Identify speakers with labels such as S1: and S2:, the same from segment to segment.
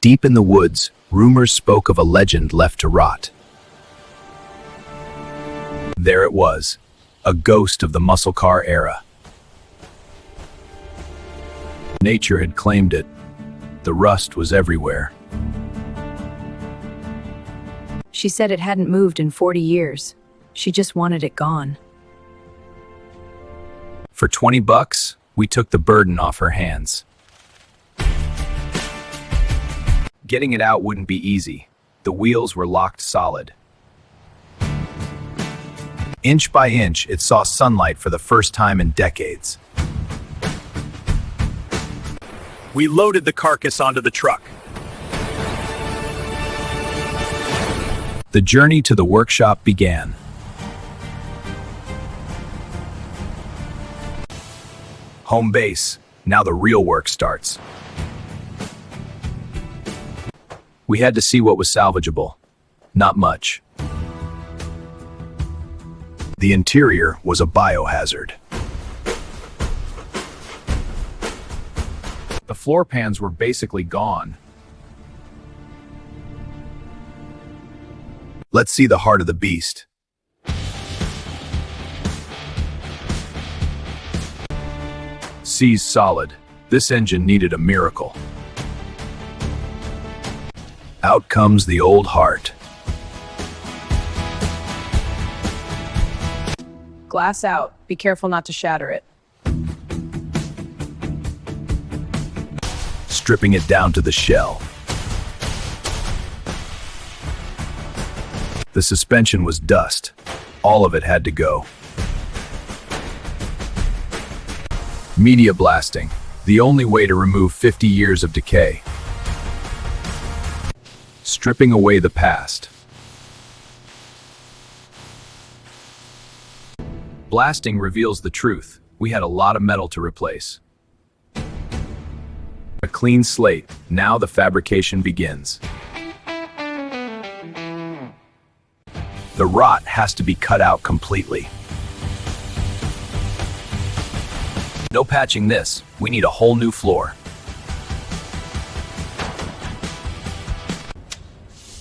S1: Deep in the woods, rumors spoke of a legend left to rot. There it was, a ghost of the muscle car era. Nature had claimed it. The rust was everywhere.
S2: She said it hadn't moved in 40 years. She just wanted it gone.
S1: For $20, we took the burden off her hands. Getting it out wouldn't be easy. The wheels were locked solid. Inch by inch, it saw sunlight for the first time in decades. We loaded the carcass onto the truck. The journey to the workshop began. Home base. Now the real work starts. We had to see what was salvageable. Not much. The interior was a biohazard. The floor pans were basically gone. Let's see the heart of the beast. Seized solid. This engine needed a miracle. Out comes the old heart.
S2: Glass out. Be careful not to shatter it.
S1: Stripping it down to the shell. The suspension was dust. All of it had to go. Media blasting. The only way to remove 50 years of decay. Stripping away the past. Blasting reveals the truth. We had a lot of metal to replace. A clean slate. Now the fabrication begins. The rot has to be cut out completely. No patching this. We need a whole new floor.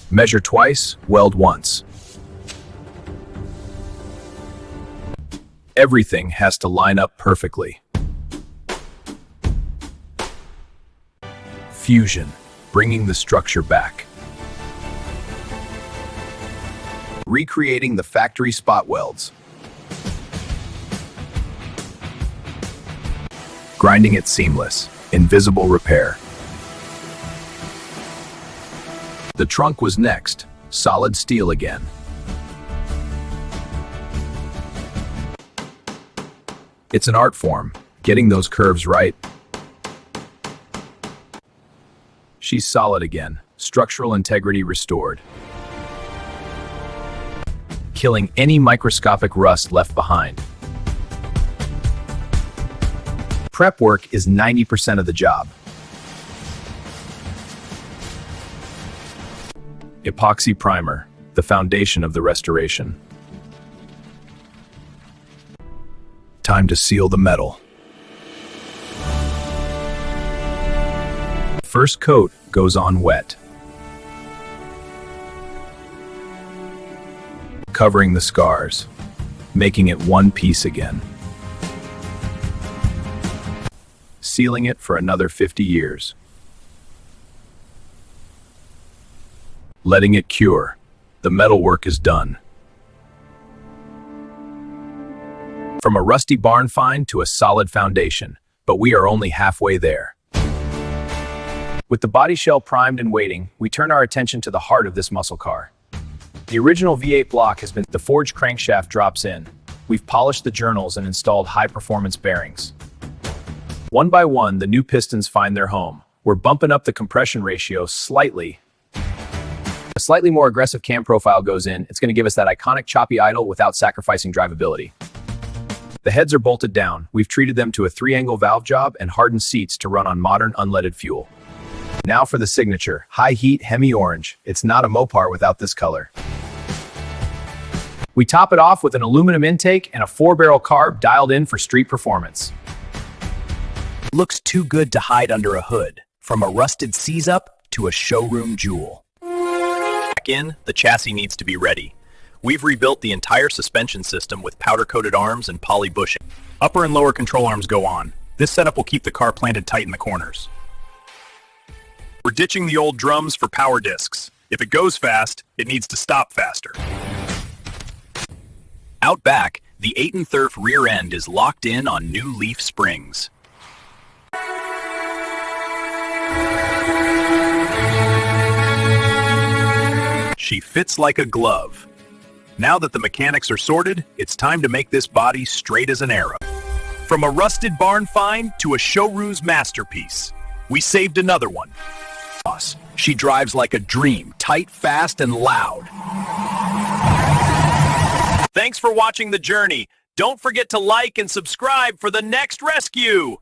S1: Measure twice, weld once. Everything has to line up perfectly. Fusion, bringing the structure back. Recreating the factory spot welds. Grinding it seamless, invisible repair. The trunk was next, solid steel again. It's an art form, getting those curves right. She's solid again, structural integrity restored. Killing any microscopic rust left behind. Prep work is 90% of the job. Epoxy primer, the foundation of the restoration. Time to seal the metal. First coat goes on wet, covering the scars, making it one piece again. Sealing it for another 50 years. Letting it cure. The metalwork is done. From a rusty barn find to a solid foundation, but we are only halfway there. With the body shell primed and waiting, we turn our attention to the heart of this muscle car. The original V8 block has been, the forged crankshaft drops in. We've polished the journals and installed high-performance bearings. One by one, the new pistons find their home. We're bumping up the compression ratio slightly. A slightly more aggressive cam profile goes in. It's going to give us that iconic choppy idle without sacrificing drivability. The heads are bolted down. We've treated them to a 3-angle valve job and hardened seats to run on modern unleaded fuel. Now for the signature, high heat Hemi Orange. It's not a Mopar without this color. We top it off with an aluminum intake and a 4-barrel carb dialed in for street performance. Looks too good to hide under a hood. From a rusted seize-up to a showroom jewel. Back in, the chassis needs to be ready. We've rebuilt the entire suspension system with powder-coated arms and poly bushing. Upper and lower control arms go on. This setup will keep the car planted tight in the corners. We're ditching the old drums for power discs. If it goes fast, it needs to stop faster. Out back, the 8 1/3 rear end is locked in on new leaf springs. She fits like a glove. Now that the mechanics are sorted, it's time to make this body straight as an arrow. From a rusted barn find to a showroom's masterpiece, we saved another one. She drives like a dream, tight, fast, and loud. Thanks for watching the journey. Don't forget to like and subscribe for the next rescue.